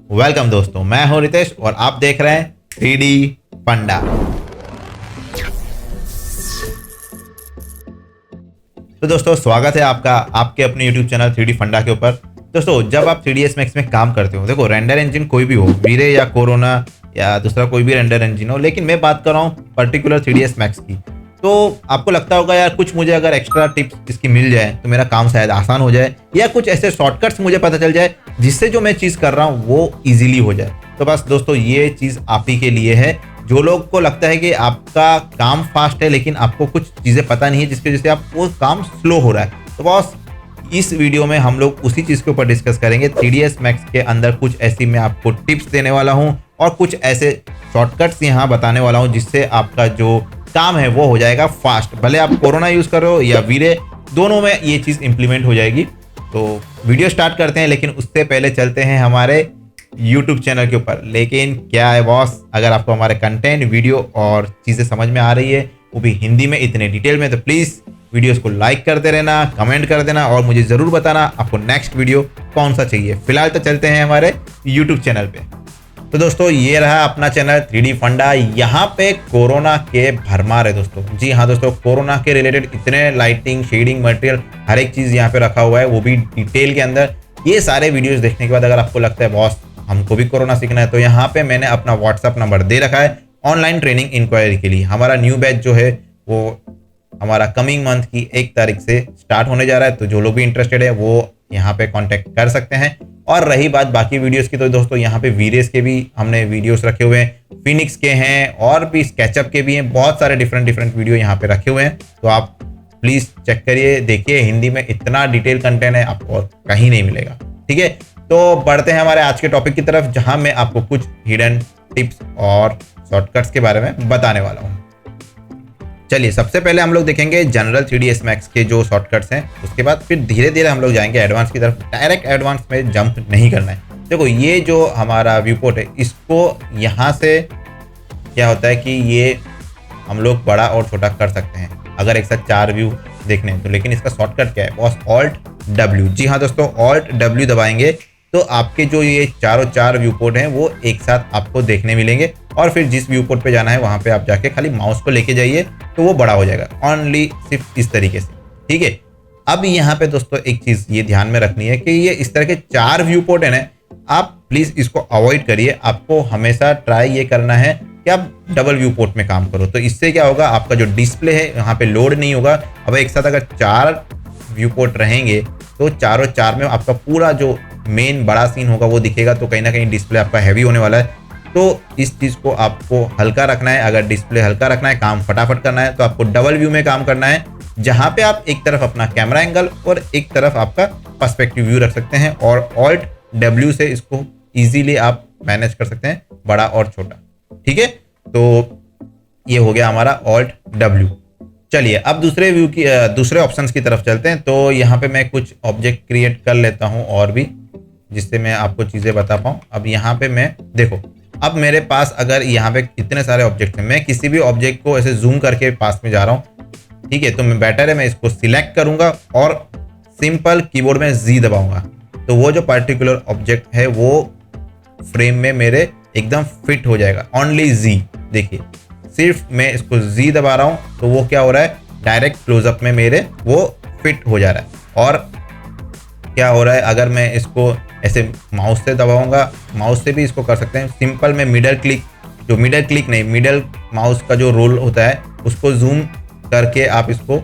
Welcome दोस्तों, मैं हूं रितेश और आप देख रहे हैं 3D फंडा। तो दोस्तों स्वागत है आपका आपके अपने YouTube चैनल 3D फंडा के ऊपर। दोस्तों जब आप 3ds Max में काम करते हो, देखो रेंडर इंजन कोई भी हो, वीरे या कोरोना या दूसरा कोई भी रेंडर इंजन हो, लेकिन मैं बात कर रहा हूँ पर्टिकुलर 3ds Max की। तो आपको लगता होगा यार कुछ मुझे अगर एक्स्ट्रा टिप्स इसकी मिल जाए तो मेरा काम शायद आसान हो जाए, या कुछ ऐसे शॉर्टकट्स मुझे पता चल जाए जिससे जो मैं चीज़ कर रहा हूँ वो इजीली हो जाए। तो बस दोस्तों ये चीज़ आप ही के लिए है, जो लोग को लगता है कि आपका काम फास्ट है लेकिन आपको कुछ चीज़ें पता नहीं है जिसकी वजह से आप वो काम स्लो हो रहा है। तो बस इस वीडियो में हम लोग उसी चीज़ के ऊपर डिस्कस करेंगे। 3ds Max के अंदर कुछ ऐसी मैं आपको टिप्स देने वाला हूँ और कुछ ऐसे शॉर्टकट्स यहाँ बताने वाला हूँ जिससे आपका जो काम है वो हो जाएगा फास्ट। भले आप कोरोना यूज़ कर रहे हो या वीरे, दोनों में ये चीज़ इंप्लीमेंट हो जाएगी। तो वीडियो स्टार्ट करते हैं, लेकिन उससे पहले चलते हैं हमारे YouTube चैनल के ऊपर। लेकिन क्या है बॉस, अगर आपको हमारे कंटेंट, वीडियो और चीज़ें समझ में आ रही है, वो भी हिंदी में इतने डिटेल में, तो प्लीज़ वीडियोस को लाइक करते रहना, कमेंट कर देना और मुझे ज़रूर बताना आपको नेक्स्ट वीडियो कौन सा चाहिए। फिलहाल तो चलते हैं हमारे YouTube चैनल पे। तो दोस्तों ये रहा अपना चैनल 3D फंडा। यहाँ पे कोरोना के भरमार है दोस्तों। जी हाँ दोस्तों, कोरोना के रिलेटेड इतने लाइटिंग, शेडिंग, मटेरियल, हर एक चीज़ यहाँ पे रखा हुआ है, वो भी डिटेल के अंदर। ये सारे वीडियोस देखने के बाद अगर आपको लगता है बॉस हमको भी कोरोना सीखना है, तो यहाँ पे मैंने अपना व्हाट्सअप नंबर दे रखा है ऑनलाइन ट्रेनिंग इंक्वायरी के लिए। हमारा न्यू बैच जो है वो हमारा कमिंग मंथ की 1 तारीख से स्टार्ट होने जा रहा है। तो जो लोग भी इंटरेस्टेड है वो यहाँ पे कांटेक्ट कर सकते हैं। और रही बात बाकी वीडियोस की, तो दोस्तों यहाँ पे वीरेस के भी हमने वीडियोस रखे हुए हैं, फिनिक्स के हैं और भी स्केचअप के भी हैं, बहुत सारे डिफरेंट वीडियो यहाँ पे रखे हुए हैं। तो आप प्लीज़ चेक करिए, देखिए, हिंदी में इतना डिटेल कंटेंट है आपको और कहीं नहीं मिलेगा। ठीक है, तो बढ़ते हैं हमारे आज के टॉपिक की तरफ, जहाँ मैं आपको कुछ हिडन टिप्स और शॉर्टकट्स के बारे में बताने वाला हूँ। चलिए सबसे पहले हम लोग देखेंगे जनरल 3ds Max के जो शॉर्टकट्स हैं, उसके बाद फिर धीरे धीरे हम लोग जाएंगे एडवांस की तरफ। डायरेक्ट एडवांस में जंप नहीं करना है। देखो ये जो हमारा व्यू पोर्ट है, इसको यहाँ से क्या होता है कि ये हम लोग बड़ा और छोटा कर सकते हैं अगर एक साथ 4 व्यू देखने हैं तो। लेकिन इसका शॉर्टकट क्या है बॉस? Alt W। जी हाँ दोस्तों, Alt W दबाएंगे तो आपके जो ये चारों 4 व्यू पोर्ट हैं वो एक साथ आपको देखने मिलेंगे। और फिर जिस व्यू पोर्ट पे जाना है वहाँ पे आप जाके खाली माउस को लेके जाइए तो वो बड़ा हो जाएगा, ओनली सिर्फ इस तरीके से। ठीक है, अब यहाँ पे दोस्तों एक चीज़ ये ध्यान में रखनी है कि ये इस तरह के 4 व्यू पोर्ट है ना, आप प्लीज़ इसको अवॉइड करिए। आपको हमेशा ट्राई ये करना है कि आप डबल व्यू पोर्ट में काम करो। तो इससे क्या होगा, आपका जो डिस्प्ले है यहाँ पे लोड नहीं होगा। अब एक साथ अगर 4 व्यू पोर्ट रहेंगे तो चारों 4 में आपका पूरा जो मेन बड़ा सीन होगा वो दिखेगा, तो कहीं ना कहीं डिस्प्ले आपका हैवी होने वाला है। तो इस चीज़ को आपको हल्का रखना है। अगर डिस्प्ले हल्का रखना है, काम फटाफट करना है, तो आपको डबल व्यू में काम करना है, जहाँ पे आप एक तरफ अपना कैमरा एंगल और एक तरफ आपका पर्सपेक्टिव व्यू रख सकते हैं। और Alt W से इसको इजीली आप मैनेज कर सकते हैं, बड़ा और छोटा। ठीक है, तो ये हो गया हमारा Alt W। चलिए अब दूसरे व्यू की दूसरे ऑप्शंस की तरफ चलते हैं। तो यहाँ पे मैं कुछ ऑब्जेक्ट क्रिएट कर लेता हूँ और भी, जिससे मैं आपको चीज़ें बता पाऊँ। अब यहाँ पे मैं देखो, अब मेरे पास अगर यहाँ पे इतने सारे ऑब्जेक्ट हैं, मैं किसी भी ऑब्जेक्ट को ऐसे जूम करके पास में जा रहा हूँ। ठीक है, तो मैं बेटर है मैं इसको सिलेक्ट करूँगा और सिंपल कीबोर्ड में Z दबाऊँगा, तो वो जो पर्टिकुलर ऑब्जेक्ट है वो फ्रेम में मेरे एकदम फिट हो जाएगा, ओनली Z। देखिए सिर्फ मैं इसको Z दबा रहा हूँ तो वो क्या हो रहा है, डायरेक्ट क्लोजअप में मेरे वो फिट हो जा रहा है। और क्या हो रहा है, अगर मैं इसको ऐसे माउस से दबाऊंगा, माउस से भी इसको कर सकते हैं। सिंपल में मिडल माउस का जो रोल होता है उसको जूम करके आप इसको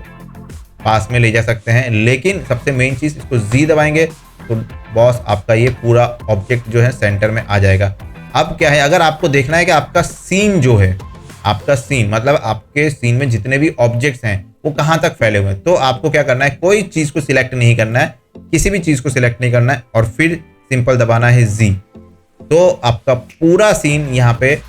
पास में ले जा सकते हैं। लेकिन सबसे मेन चीज़, इसको Z दबाएंगे तो बॉस आपका ये पूरा ऑब्जेक्ट जो है सेंटर में आ जाएगा। अब क्या है, अगर आपको देखना है कि आपका सीन जो है, आपका सीन मतलब आपके सीन में जितने भी ऑब्जेक्ट्स हैं वो कहाँ तक फैले हुए हैं, तो आपको क्या करना है, कोई चीज़ को सिलेक्ट नहीं करना है, किसी भी चीज़ को सिलेक्ट नहीं करना है और फिर सिंपल दबाना है Z। तो आपका पूरा सीन यहाँ पे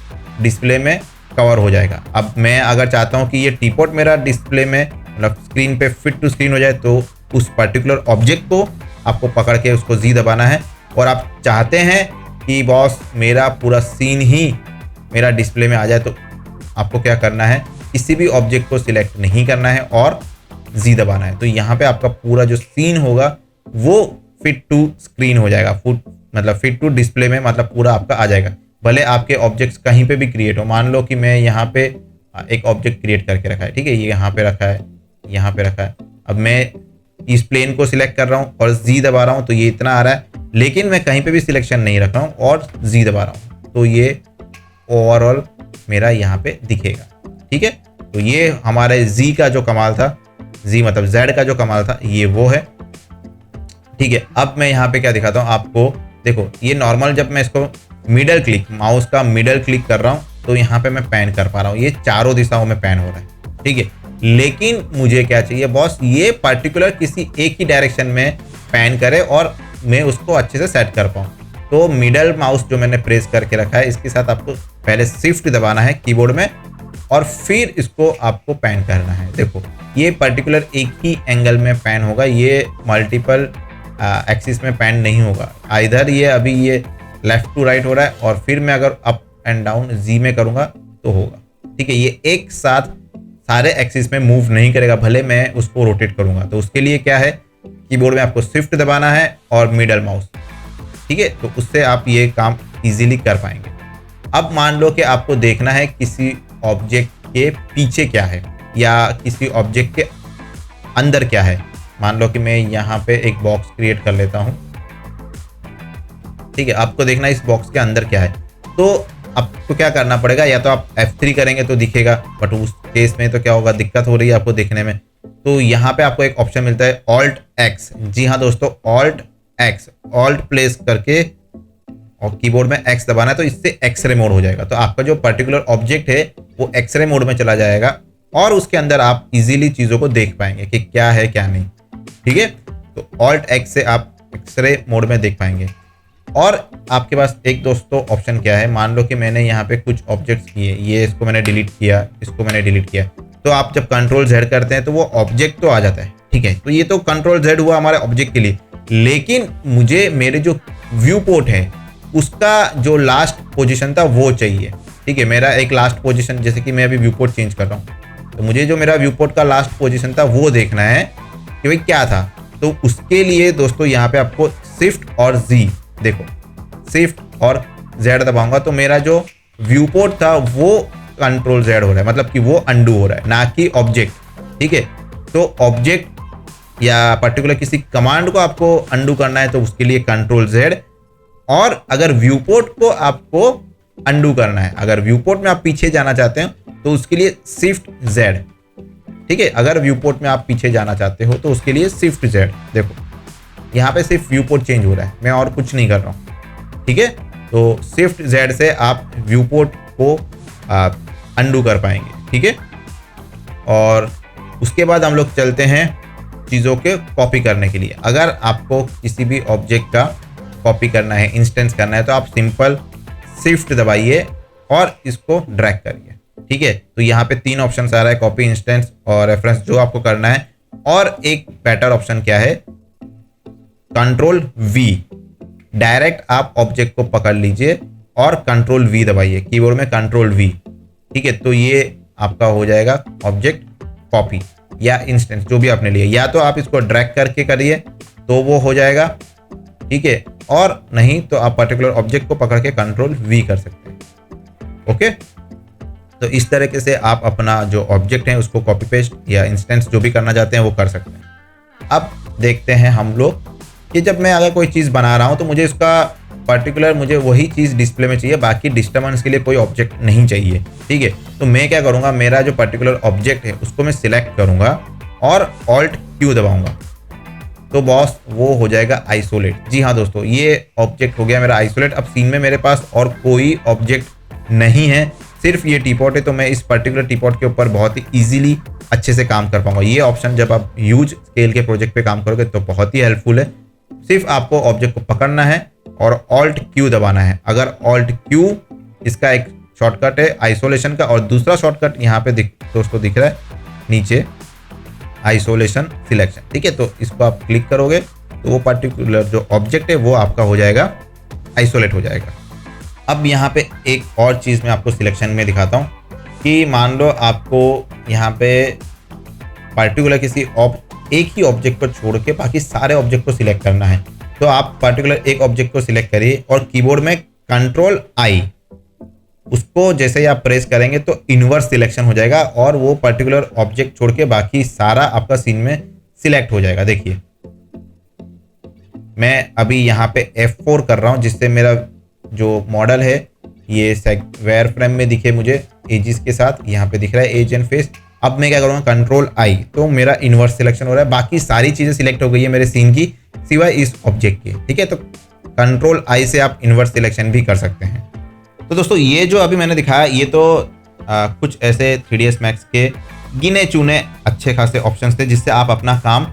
डिस्प्ले में कवर हो जाएगा। अब मैं अगर चाहता हूँ कि ये टीपॉट मेरा डिस्प्ले में मतलब स्क्रीन पे फिट टू स्क्रीन हो जाए, तो उस पर्टिकुलर ऑब्जेक्ट को आपको पकड़ के उसको Z दबाना है। और आप चाहते हैं कि बॉस मेरा पूरा सीन ही मेरा डिस्प्ले में आ जाए, तो आपको क्या करना है, किसी भी ऑब्जेक्ट को सिलेक्ट नहीं करना है और Z दबाना है। तो यहाँ पे आपका पूरा जो सीन होगा वो फिट टू स्क्रीन हो जाएगा, मतलब फिट टू डिस्प्ले में मतलब पूरा आपका आ जाएगा। भले आपके ऑब्जेक्ट्स कहीं पे भी क्रिएट हो, मान लो कि मैं यहाँ पे एक ऑब्जेक्ट क्रिएट करके रखा है, ठीक है, ये यहाँ पे रखा है, यहाँ पे रखा है। अब मैं इस प्लेन को सिलेक्ट कर रहा हूँ और जी दबा रहा हूँ तो ये इतना आ रहा है, लेकिन मैं कहीं पे भी सिलेक्शन नहीं रख रहा हूँ और जी दबा रहा हूँ तो ये ओवरऑल मेरा यहाँ पे दिखेगा, ठीक है। तो ये हमारे जी का जो कमाल था, जी मतलब जेड का जो कमाल था, ये वो है, ठीक है। अब मैं यहाँ पे क्या दिखाता हूँ आपको, देखो ये नॉर्मल जब मैं इसको मिडल क्लिक, माउस का मिडल क्लिक कर रहा हूँ तो यहाँ पे मैं पैन कर पा रहा हूँ, ये चारों दिशाओं में पैन हो रहा है, ठीक है। लेकिन मुझे क्या चाहिए बॉस, ये पर्टिकुलर किसी एक ही डायरेक्शन में पैन करे और मैं उसको अच्छे से सेट कर पाऊँ। तो मिडल माउस जो मैंने प्रेस करके रखा है, इसके साथ आपको पहले शिफ्ट दबाना है कीबोर्ड में और फिर इसको आपको पैन करना है। देखो ये पर्टिकुलर एक ही एंगल में पैन होगा, ये मल्टीपल एक्सिस में पैन नहीं होगा। इधर ये अभी ये लेफ्ट टू राइट हो रहा है और फिर मैं अगर अप एंड डाउन जी में करूँगा तो होगा, ठीक है। ये एक साथ सारे एक्सिस में मूव नहीं करेगा, भले मैं उसको रोटेट करूँगा। तो उसके लिए क्या है, कीबोर्ड में आपको शिफ्ट दबाना है और मिडल माउस, ठीक है। तो उससे आप ये काम इजीली कर पाएंगे। अब मान लो कि आपको देखना है किसी ऑब्जेक्ट के पीछे क्या है या किसी ऑब्जेक्ट के अंदर क्या है। मान लो कि मैं यहाँ पे एक बॉक्स क्रिएट कर लेता हूँ, ठीक है। आपको देखना है इस बॉक्स के अंदर क्या है, तो आपको क्या करना पड़ेगा, या तो आप F3 करेंगे तो दिखेगा, बट उस केस में तो क्या होगा, दिक्कत हो रही है आपको देखने में। तो यहाँ पे आपको एक ऑप्शन मिलता है Alt X, जी हाँ दोस्तों Alt X, Alt प्लेस करके और कीबोर्ड में X दबाना है तो इससे एक्सरे मोड हो जाएगा। तो आपका जो पर्टिकुलर ऑब्जेक्ट है वो एक्सरे मोड में चला जाएगा और उसके अंदर आप इजीली चीज़ों को देख पाएंगे कि क्या है क्या नहीं, ठीक है। तो Alt X से आप एक्सरे मोड में देख पाएंगे। और आपके पास एक दोस्तों ऑप्शन क्या है, मान लो कि मैंने यहाँ पे कुछ ऑब्जेक्ट्स किए, ये इसको मैंने डिलीट किया, इसको मैंने डिलीट किया, तो आप जब कंट्रोल Z करते हैं तो वो ऑब्जेक्ट तो आ जाता है, ठीक है। तो ये तो कंट्रोल Z हुआ हमारे ऑब्जेक्ट के लिए, लेकिन मुझे मेरे जो व्यू पोर्ट है उसका जो लास्ट पोजीशन था वो चाहिए, ठीक है। मेरा एक लास्ट पोजीशन, जैसे कि मैं अभी व्यू पोर्ट चेंज कर रहा हूँ तो मुझे जो मेरा व्यू पोर्ट का लास्ट पोजीशन था वो देखना है कि भाई क्या था। तो उसके लिए दोस्तों यहाँ पे आपको शिफ्ट और जी, देखो शिफ्ट और Z दबाऊंगा तो मेरा जो व्यू पोर्ट था वो कंट्रोल Z हो रहा है, मतलब कि वो अंडू हो रहा है, ना कि ऑब्जेक्ट, ठीक है। तो ऑब्जेक्ट या पर्टिकुलर किसी कमांड को आपको अंडू करना है तो उसके लिए कंट्रोल Z, और अगर व्यू पोर्ट को आपको अंडू करना है, अगर व्यू पोर्ट में आप पीछे जाना चाहते हैं तो उसके लिए शिफ्ट Z, ठीक है। अगर व्यू पोर्ट में आप पीछे जाना चाहते हो तो उसके लिए शिफ्ट Z। देखो यहाँ पे सिर्फ व्यू पोर्ट चेंज हो रहा है, मैं और कुछ नहीं कर रहा हूँ, ठीक है। तो शिफ्ट Z से आप व्यू पोर्ट को अंडू कर पाएंगे, ठीक है। और उसके बाद हम लोग चलते हैं चीज़ों के कॉपी करने के लिए। अगर आपको किसी भी ऑब्जेक्ट का कॉपी करना है, इंस्टेंस करना है, तो आप सिंपल शिफ्ट दबाइए और इसको ड्रैग करिए, ठीक है। तो यहाँ पे 3 ऑप्शन आ रहा है, कॉपी, इंस्टेंस और रेफरेंस, जो आपको करना है। और एक बेटर ऑप्शन क्या है, कंट्रोल V, डायरेक्ट आप ऑब्जेक्ट को पकड़ लीजिए और कंट्रोल V दबाइए, कीबोर्ड में कंट्रोल V, ठीक है। तो ये आपका हो जाएगा ऑब्जेक्ट कॉपी या इंस्टेंस, जो भी आपने लिया। या तो आप इसको ड्रैग करके करिए तो वो हो जाएगा, ठीक है, और नहीं तो आप पर्टिकुलर ऑब्जेक्ट को पकड़ के कंट्रोल V कर सकते हैं, ओके। तो इस तरीके से आप अपना जो ऑब्जेक्ट है उसको कॉपी पेस्ट या इंस्टेंस जो भी करना चाहते हैं वो कर सकते हैं। अब देखते हैं हम लोग कि जब मैं अगर कोई चीज़ बना रहा हूँ तो मुझे इसका पर्टिकुलर मुझे वही चीज़ डिस्प्ले में चाहिए, बाकी डिस्टर्बेंस के लिए कोई ऑब्जेक्ट नहीं चाहिए, ठीक है। तो मैं क्या करूँगा, मेरा जो पर्टिकुलर ऑब्जेक्ट है उसको मैं सिलेक्ट करूँगा और Alt Q दबाऊँगा तो बॉस वो हो जाएगा आइसोलेट। जी हाँ दोस्तों, ये ऑब्जेक्ट हो गया मेरा आइसोलेट। अब सीन में मेरे पास और कोई ऑब्जेक्ट नहीं है, सिर्फ ये टीपॉट है, तो मैं इस पर्टिकुलर टीपॉट के ऊपर बहुत ही ईजिली अच्छे से काम कर पाऊंगा। ये ऑप्शन जब आप ह्यूज स्केल के प्रोजेक्ट पे काम करोगे तो बहुत ही हेल्पफुल है। सिर्फ आपको ऑब्जेक्ट को पकड़ना है और Alt Q दबाना है। अगर Alt Q इसका एक शॉर्टकट है आइसोलेशन का, और दूसरा शॉर्टकट यहाँ पे दोस्तों दिख रहा है नीचे, आइसोलेशन सिलेक्शन, ठीक है। तो इसको आप क्लिक करोगे तो वो पर्टिकुलर जो ऑब्जेक्ट है वो आपका हो जाएगा आइसोलेट हो जाएगा। अब यहाँ पे एक और चीज़ मैं आपको सिलेक्शन में दिखाता हूँ कि मान लो आपको यहाँ पे पर्टिकुलर किसी एक ही ऑब्जेक्ट को छोड़ के बाकी सारे ऑब्जेक्ट को सिलेक्ट करना है। तो आप पर्टिकुलर एक ऑब्जेक्ट को सिलेक्ट करिए और कीबोर्ड में कंट्रोल आई, उसको जैसे ही आप प्रेस करेंगे तो इनवर्स सिलेक्शन हो जाएगा और वो पर्टिकुलर ऑब्जेक्ट छोड़ के बाकी सारा आपका सीन में सिलेक्ट हो जाएगा। देखिए मैं अभी यहाँ पे F4 कर रहा हूँ जिससे मेरा जो मॉडल है ये वेयर फ्रेम में दिखे मुझे एजिस के साथ, यहाँ पे दिख रहा है एज एंड फेस। अब मैं क्या करूँगा कंट्रोल आई, तो मेरा इनवर्स सिलेक्शन हो रहा है, बाकी सारी चीज़ें सिलेक्ट हो गई है मेरे सीन की सिवाय इस ऑब्जेक्ट के। ठीक है, तो कंट्रोल आई से आप इनवर्स सिलेक्शन भी कर सकते हैं। तो दोस्तों ये जो अभी मैंने दिखाया ये तो कुछ ऐसे 3ds Max के गिने चुने अच्छे खासे ऑप्शंस थे जिससे आप अपना काम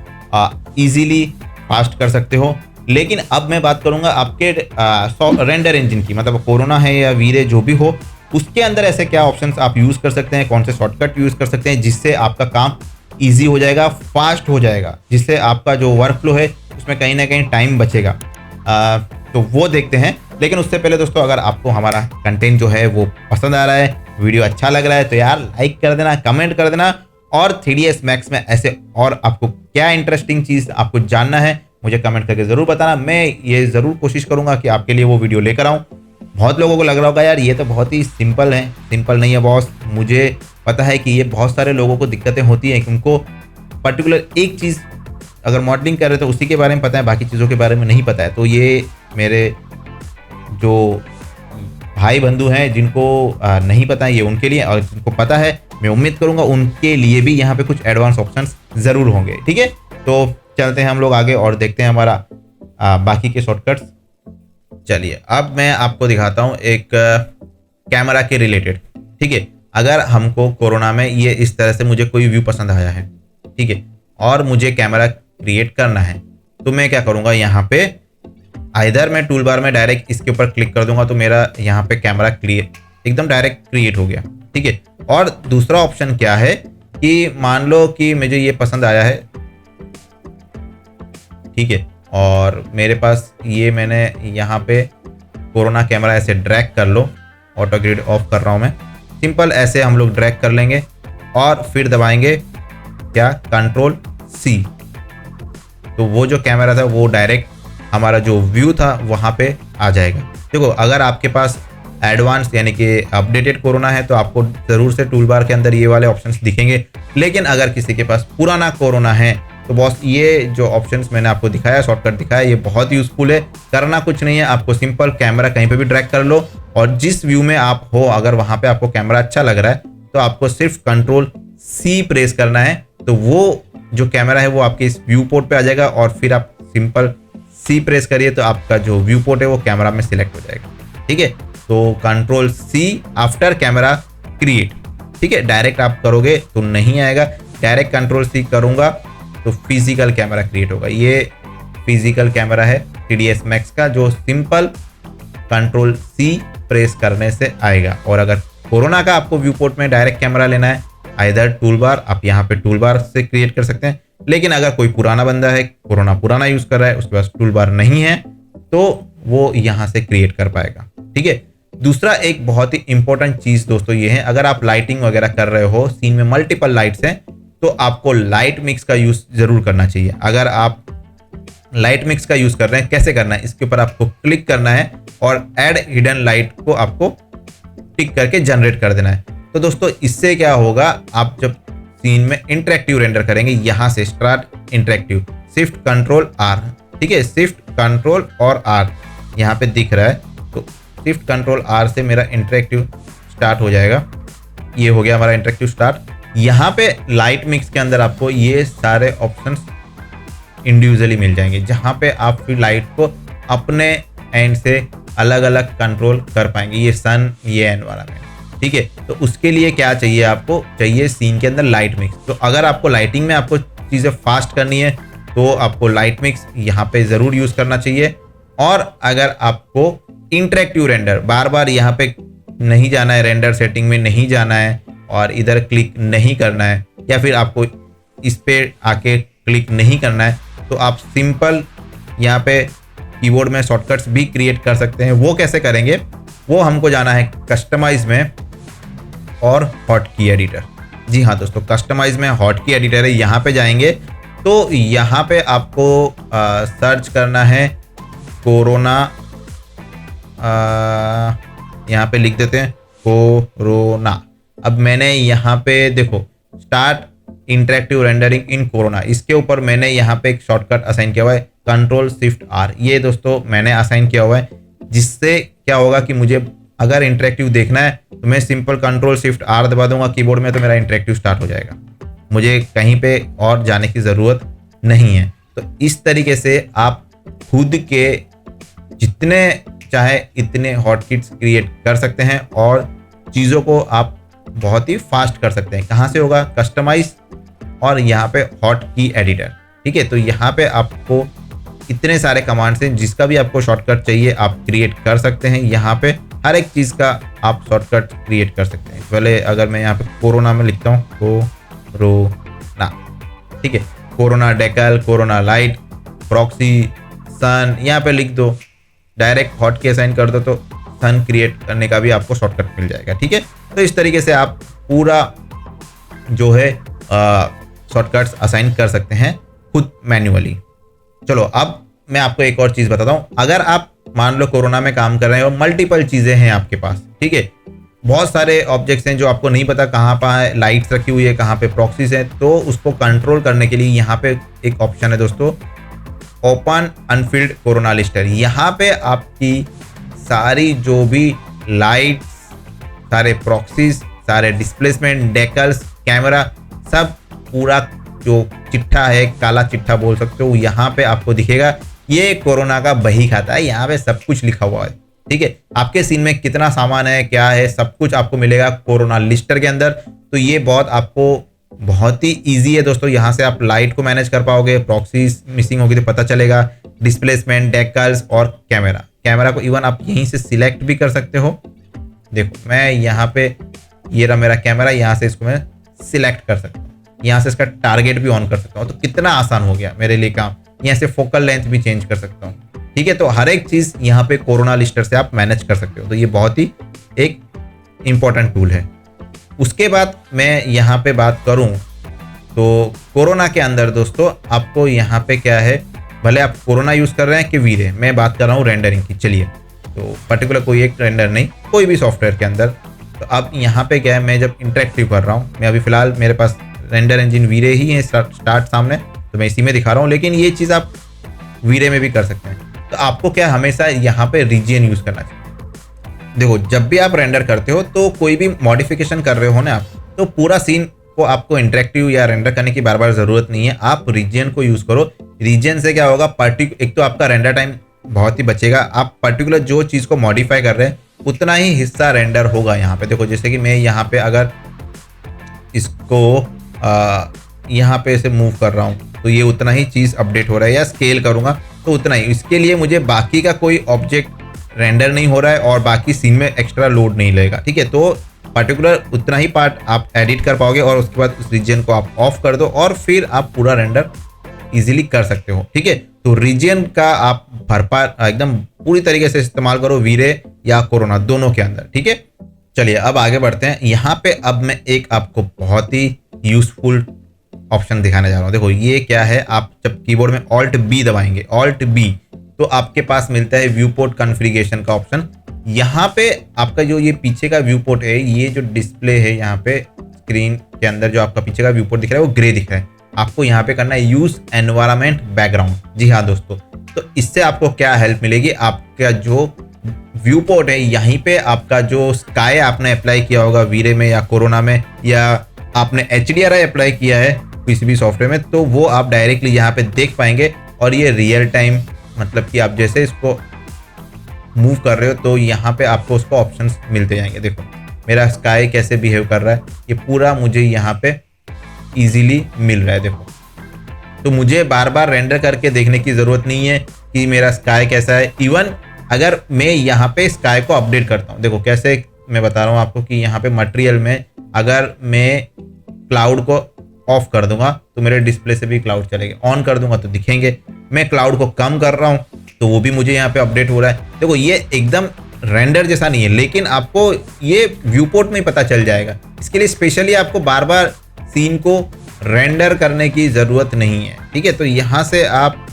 इजीली फास्ट कर सकते हो। लेकिन अब मैं बात करूंगा आपके रेंडर इंजन की, मतलब कोरोना है या वीरे जो भी हो, उसके अंदर ऐसे क्या ऑप्शंस आप यूज़ कर सकते हैं, कौन से शॉर्टकट यूज़ कर सकते हैं जिससे आपका काम ईजी हो जाएगा, फास्ट हो जाएगा, जिससे आपका जो वर्क फ्लो है उसमें कहीं ना कहीं टाइम बचेगा। तो वो देखते हैं। लेकिन उससे पहले दोस्तों अगर आपको हमारा कंटेंट जो है वो पसंद आ रहा है, वीडियो अच्छा लग रहा है तो यार लाइक कर देना, कमेंट कर देना, और 3ds Max में ऐसे और आपको क्या इंटरेस्टिंग चीज़ आपको जानना है मुझे कमेंट करके ज़रूर बताना। मैं ये ज़रूर कोशिश करूँगा कि आपके लिए वो वीडियो लेकर आऊँ। बहुत लोगों को लग रहा होगा यार ये तो बहुत ही सिंपल है। सिंपल नहीं है बॉस, मुझे पता है कि ये बहुत सारे लोगों को दिक्कतें होती हैं कि उनको पर्टिकुलर एक चीज़ अगर मॉडलिंग कर रहे तो उसी के बारे में पता है, बाकी चीज़ों के बारे में नहीं पता है। तो ये मेरे जो भाई बंधु हैं जिनको नहीं पता है ये उनके लिए, और जिनको पता है मैं उम्मीद करूंगा उनके लिए भी यहाँ पे कुछ एडवांस ऑप्शंस ज़रूर होंगे। ठीक है, तो चलते हैं हम लोग आगे और देखते हैं हमारा बाकी के शॉर्टकट्स। चलिए अब मैं आपको दिखाता हूँ एक कैमरा के रिलेटेड। ठीक है, अगर हमको कोरोना में ये इस तरह से मुझे कोई व्यू पसंद आया है, ठीक है, और मुझे कैमरा क्रिएट करना है, तो मैं क्या करूँगा यहाँ पे आइदर मैं टूल बार में डायरेक्ट इसके ऊपर क्लिक कर दूंगा तो मेरा यहाँ पे कैमरा क्रिएट एकदम डायरेक्ट क्रिएट हो गया। ठीक है, और दूसरा ऑप्शन क्या है कि मान लो कि मुझे ये पसंद आया है, ठीक है, और मेरे पास ये मैंने यहाँ पे कोरोना कैमरा ऐसे ड्रैग कर लो, ऑटो ग्रिड ऑफ कर रहा हूँ मैं, सिंपल ऐसे हम लोग ड्रैग कर लेंगे और फिर दबाएंगे क्या कंट्रोल C, तो वो जो कैमरा था वो डायरेक्ट हमारा जो व्यू था वहाँ पे आ जाएगा। देखो अगर आपके पास एडवांस यानी कि अपडेटेड कोरोना है तो आपको ज़रूर से टूल बार के अंदर ये वाले ऑप्शंस दिखेंगे। लेकिन अगर किसी के पास पुराना कोरोना है तो बॉस ये जो ऑप्शंस मैंने आपको दिखाया, शॉर्टकट दिखाया, ये बहुत यूज़फुल है। करना कुछ नहीं है, आपको सिंपल कैमरा कहीं पे भी ड्रैग कर लो और जिस व्यू में आप हो अगर वहाँ पे आपको कैमरा अच्छा लग रहा है तो आपको सिर्फ कंट्रोल C प्रेस करना है, तो वो जो कैमरा है वो आपके इस व्यू पोर्ट पे आ जाएगा और फिर आप सिंपल C प्रेस करिए तो आपका जो व्यू पोर्ट है वो कैमरा में सिलेक्ट हो जाएगा। ठीक है, तो control C after camera create. ठीक है, डायरेक्ट आप करोगे तो नहीं आएगा, डायरेक्ट कंट्रोल C करूँगा तो फिजिकल कैमरा क्रिएट होगा। ये फिजिकल कैमरा है 3ds Max का जो सिंपल कंट्रोल C प्रेस करने से आएगा। और अगर कोरोना का आपको व्यू पोर्ट में डायरेक्ट कैमरा लेना है आइदर टूल बार, आप यहाँ पे टूल बार से क्रिएट कर सकते हैं। लेकिन अगर कोई पुराना बंदा है, कोरोना पुराना यूज कर रहा है, उसके पास टूल बार नहीं है तो वो यहाँ से क्रिएट कर पाएगा। ठीक है, दूसरा एक बहुत ही इंपॉर्टेंट चीज दोस्तों ये है, अगर आप लाइटिंग वगैरह कर रहे हो, सीन में मल्टीपल लाइट्स हैं, तो आपको लाइट मिक्स का यूज जरूर करना चाहिए। अगर आप लाइट मिक्स का यूज कर रहे हैं, कैसे करना है, इसके ऊपर आपको क्लिक करना है और ऐड हिडन लाइट को आपको टिक करके जनरेट कर देना है। तो दोस्तों इससे क्या होगा, आप जब सीन में इंटरेक्टिव रेंडर करेंगे, यहाँ से start interactive, shift control R, ठीक है, शिफ्ट कंट्रोल और R यहाँ पे दिख रहा है, तो शिफ्ट कंट्रोल R से मेरा इंटरेक्टिव स्टार्ट हो जाएगा। ये हो गया हमारा इंटरेक्टिव स्टार्ट। यहाँ पे लाइट मिक्स के अंदर आपको ये सारे ऑप्शंस इंडिविजुअली मिल जाएंगे, जहाँ पे आप फिर लाइट को अपने एंड से अलग अलग कंट्रोल कर पाएंगे, ये सन, ये एनवायरनमेंट। ठीक है, तो उसके लिए क्या चाहिए, आपको चाहिए सीन के अंदर लाइट मिक्स। तो अगर आपको लाइटिंग में आपको चीज़ें फास्ट करनी है तो आपको लाइट मिक्स यहाँ पे ज़रूर यूज़ करना चाहिए। और अगर आपको इंटरेक्टिव रेंडर, बार बार यहाँ पे नहीं जाना है, रेंडर सेटिंग में नहीं जाना है और इधर क्लिक नहीं करना है, या फिर आपको इस पे आके क्लिक नहीं करना है, तो आप सिंपल यहाँ पे कीबोर्ड में शॉर्टकट्स भी क्रिएट कर सकते हैं। वो कैसे करेंगे, वो हमको जाना है कस्टमाइज में और हॉट की एडिटर। जी हाँ दोस्तों, कस्टमाइज में हॉट की एडिटर है, यहाँ पे जाएंगे तो यहाँ पे आपको सर्च करना है कोरोना, यहाँ पे लिख देते हैं कोरोना। अब मैंने यहाँ पे देखो स्टार्ट इंटरेक्टिव रेंडरिंग इन कोरोना, इसके ऊपर मैंने यहाँ पे एक शॉर्टकट असाइन किया हुआ है Ctrl+Shift+R। ये दोस्तों मैंने असाइन किया हुआ है, जिससे क्या होगा कि मुझे अगर इंटरेक्टिव देखना है तो मैं सिंपल Ctrl+Shift+R दबा दूंगा कीबोर्ड में, तो मेरा इंटरेक्टिव स्टार्ट हो जाएगा, मुझे कहीं पे और जाने की ज़रूरत नहीं है। तो इस तरीके से आप खुद के जितने चाहे इतने हॉटकिट्स क्रिएट कर सकते हैं और चीज़ों को आप बहुत ही फास्ट कर सकते हैं। कहाँ से होगा? कस्टमाइज और यहाँ पे हॉट की एडिटर। ठीक है, तो यहाँ पे आपको इतने सारे कमांड्स हैं, जिसका भी आपको शॉर्टकट चाहिए आप क्रिएट कर सकते हैं। यहाँ पे हर एक चीज़ का आप शॉर्टकट क्रिएट कर सकते हैं। पहले अगर मैं यहाँ पे कोरोना में लिखता हूँ कोरोना, ठीक है, corona decal, corona light, proxy, sun, यहाँ पे लिख दो, डायरेक्ट हॉट की असाइन कर दो तो सन क्रिएट करने का भी आपको शॉर्टकट मिल जाएगा। ठीक है, तो इस तरीके से आप पूरा जो है शॉर्टकट्स असाइन कर सकते हैं खुद मैन्युअली। चलो अब मैं आपको एक और चीज़ बताता हूँ। अगर आप मान लो कोरोना में काम कर रहे हैं और मल्टीपल चीज़ें हैं आपके पास, ठीक है, बहुत सारे ऑब्जेक्ट्स हैं जो आपको नहीं पता कहाँ पर लाइट्स रखी हुई है, कहाँ पे प्रॉक्सीज हैं, तो उसको कंट्रोल करने के लिए यहाँ पे एक ऑप्शन है दोस्तों, ओपन अनफिल्ड कोरोना लिस्टर। यहाँ पे आपकी सारी जो भी लाइट्स, सारे प्रॉक्सीज, सारे डिस्प्लेसमेंट, डेकल्स, कैमरा, सब पूरा जो चिट्ठा है, काला चिट्ठा बोल सकते हो, यहाँ पे आपको दिखेगा। ये कोरोना का बही खाता है, यहाँ पे सब कुछ लिखा हुआ है। ठीक है, आपके सीन में कितना सामान है, क्या है, सब कुछ आपको मिलेगा कोरोना लिस्टर के अंदर। तो ये बहुत ही ईजी है दोस्तों। यहाँ से आप लाइट को मैनेज कर पाओगे, प्रॉक्सीज मिसिंग होगी तो पता चलेगा, डिस्प्लेसमेंट, डेकल्स और कैमरा को इवन आप यहीं से सिलेक्ट भी कर सकते हो। देखो मैं यहाँ पे, ये रहा मेरा कैमरा, यहाँ से इसको मैं सिलेक्ट कर सकता हूँ, यहाँ से इसका टारगेट भी ऑन कर सकता हूँ। तो कितना आसान हो गया मेरे लिए काम। यहाँ से फोकल लेंथ भी चेंज कर सकता हूँ। ठीक है, तो हर एक चीज़ यहाँ पे कोरोना लिस्टर से आप मैनेज कर सकते हो। तो ये बहुत ही एक इम्पॉर्टेंट टूल है। उसके बाद मैं यहाँ पे बात करूँ तो कोरोना के अंदर दोस्तों आपको यहाँ पे क्या है, भले आप कोरोना यूज़ कर रहे हैं कि वीरे, मैं बात कर रहा हूँ रेंडरिंग की। चलिए, तो पर्टिकुलर कोई एक रेंडर नहीं, कोई भी सॉफ्टवेयर के अंदर। तो अब यहाँ पे क्या है, मैं जब इंटरेक्टिव कर रहा हूँ, मैं अभी फिलहाल मेरे पास रेंडर इंजन वीरे ही है स्टार्ट सामने, तो मैं इसी में दिखा रहा हूँ, लेकिन ये चीज़ आप वीरे में भी कर सकते हैं। तो आपको क्या हमेशा यहाँ पे रीजन यूज़ करना चाहिए। देखो जब भी आप रेंडर करते हो तो कोई भी मॉडिफिकेशन कर रहे हो ना आप, तो पूरा सीन को आपको इंटरेक्टिव या रेंडर करने की बार बार ज़रूरत नहीं है। आप रीजन को यूज़ करो। रीजन से क्या होगा, एक तो आपका रेंडर टाइम बहुत ही बचेगा। आप पर्टिकुलर जो चीज़ को मॉडिफाई कर रहे हैं उतना ही हिस्सा रेंडर होगा यहाँ पे। देखो जैसे कि मैं यहाँ पे अगर इसको यहाँ पे से मूव कर रहा हूँ तो ये उतना ही चीज़ अपडेट हो रहा है, या स्केल करूँगा तो उतना ही। इसके लिए मुझे बाकी का कोई ऑब्जेक्ट रेंडर नहीं हो रहा है और बाकी सीन में एक्स्ट्रा लोड नहीं लगेगा। ठीक है, तो पर्टिकुलर उतना ही पार्ट आप एडिट कर पाओगे और उसके बाद उस रीजन को आप ऑफ कर दो और फिर आप पूरा रेंडर इजीली कर सकते हो। ठीक है, तो रीजन का आप भरपार एकदम पूरी तरीके से इस्तेमाल करो वीरे या कोरोना दोनों के अंदर। ठीक है, चलिए अब आगे बढ़ते हैं। यहाँ पे अब मैं एक आपको बहुत ही यूजफुल ऑप्शन दिखाने जा रहा हूँ। देखो ये क्या है, आप जब कीबोर्ड में Alt B दबाएंगे, Alt B, तो आपके पास मिलता है व्यू पोर्ट कॉन्फ़िगरेशन का ऑप्शन। यहाँ पे आपका जो ये पीछे का व्यू पोर्ट है, ये जो डिस्प्ले है यहाँ पे स्क्रीन के अंदर जो आपका पीछे का व्यू पोर्ट दिख रहा है वो ग्रे दिख रहा है। आपको यहाँ पे करना है यूज एनवायरमेंट बैकग्राउंड। जी हाँ दोस्तों, तो इससे आपको क्या हेल्प मिलेगी, आपका जो व्यू पोर्ट है यहीं पे आपका जो स्काई आपने अप्लाई किया होगा वीरे में या कोरोना में, या आपने HDRI अप्लाई किया है किसी भी सॉफ्टवेयर में, तो वो आप डायरेक्टली यहाँ पे देख पाएंगे। और ये रियल टाइम, मतलब कि आप जैसे इसको मूव कर रहे हो तो यहाँ पे आपको उसको ऑप्शंस मिलते जाएंगे। देखो मेरा स्काई कैसे बिहेव कर रहा है, ये पूरा मुझे यहाँ पे इजीली मिल रहा है। देखो, तो मुझे बार बार रेंडर करके देखने की ज़रूरत नहीं है कि मेरा स्काई कैसा है। इवन अगर मैं यहाँ पे स्काई को अपडेट करता हूँ, देखो कैसे मैं बता रहा हूँ आपको कि यहाँ पे मटेरियल में अगर मैं क्लाउड को ऑफ कर दूंगा तो मेरे डिस्प्ले से भी क्लाउड चलेंगे, ऑन कर दूंगा तो दिखेंगे। मैं क्लाउड को कम कर रहा हूँ तो वो भी मुझे यहाँ पे अपडेट हो रहा है। देखो ये एकदम रेंडर जैसा नहीं है, लेकिन आपको ये व्यू पोर्ट में ही पता चल जाएगा। इसके लिए स्पेशली आपको बार बार सीन को रेंडर करने की ज़रूरत नहीं है। ठीक है, तो यहाँ से आप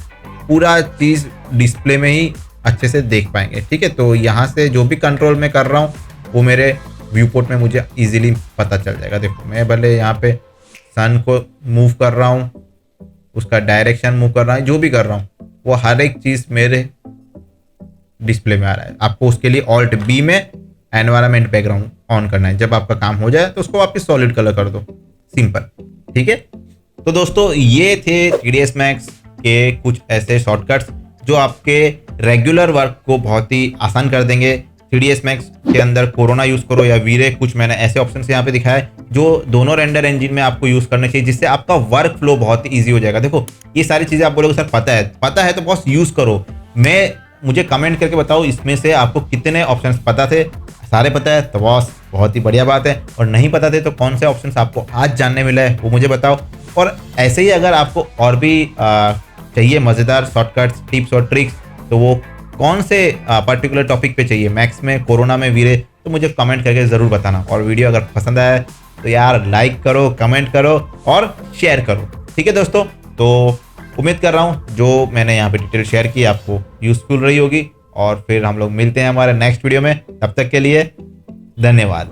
पूरा चीज़ डिस्प्ले में ही अच्छे से देख पाएंगे। ठीक है, तो यहाँ से जो भी कंट्रोल मैं कर रहा हूँ वो मेरे व्यू पोर्ट में मुझे इजीली पता चल जाएगा। देखो मैं भले यहाँ पे सन को मूव कर रहा हूँ, उसका डायरेक्शन मूव कर रहा हूँ, जो भी कर रहा हूँ वो हर एक चीज़ मेरे डिस्प्ले में आ रहा है। आपको उसके लिए ऑल्ट बी में एनवायरनमेंट बैकग्राउंड ऑन करना है। जब आपका काम हो जाए तो उसको वापस सॉलिड कलर कर दो, सिंपल। ठीक है, तो दोस्तों ये थे 3ds Max के कुछ ऐसे शॉर्टकट्स जो आपके रेगुलर वर्क को बहुत ही आसान कर देंगे। 3ds Max के अंदर कोरोना यूज़ करो या वीरे, कुछ मैंने ऐसे ऑप्शन यहाँ पे दिखाए जो दोनों रेंडर इंजन में आपको यूज़ करने चाहिए, जिससे आपका वर्क फ्लो बहुत ही ईजी हो जाएगा। देखो ये सारी चीज़ें आप बोलोगे सर पता है तो बॉस यूज़ करो। मुझे कमेंट करके बताओ इसमें से आपको कितने ऑप्शंस पता थे। सारे पता है तो बॉस बहुत ही बढ़िया बात है, और नहीं पता थे तो कौन से ऑप्शंस आपको आज जानने मिला है वो मुझे बताओ। और ऐसे ही अगर आपको और भी चाहिए मज़ेदार शॉर्टकट्स, टिप्स और ट्रिक्स, तो वो कौन से पर्टिकुलर टॉपिक पे चाहिए, मैक्स में, कोरोना में, वीरे, तो मुझे कमेंट करके ज़रूर बताना। और वीडियो अगर पसंद आया तो यार लाइक करो, कमेंट करो और शेयर करो। ठीक है दोस्तों, तो उम्मीद कर रहा हूँ जो मैंने यहाँ पे डिटेल शेयर की आपको यूज़फुल रही होगी, और फिर हम लोग मिलते हैं हमारे नेक्स्ट वीडियो में। तब तक के लिए धन्यवाद।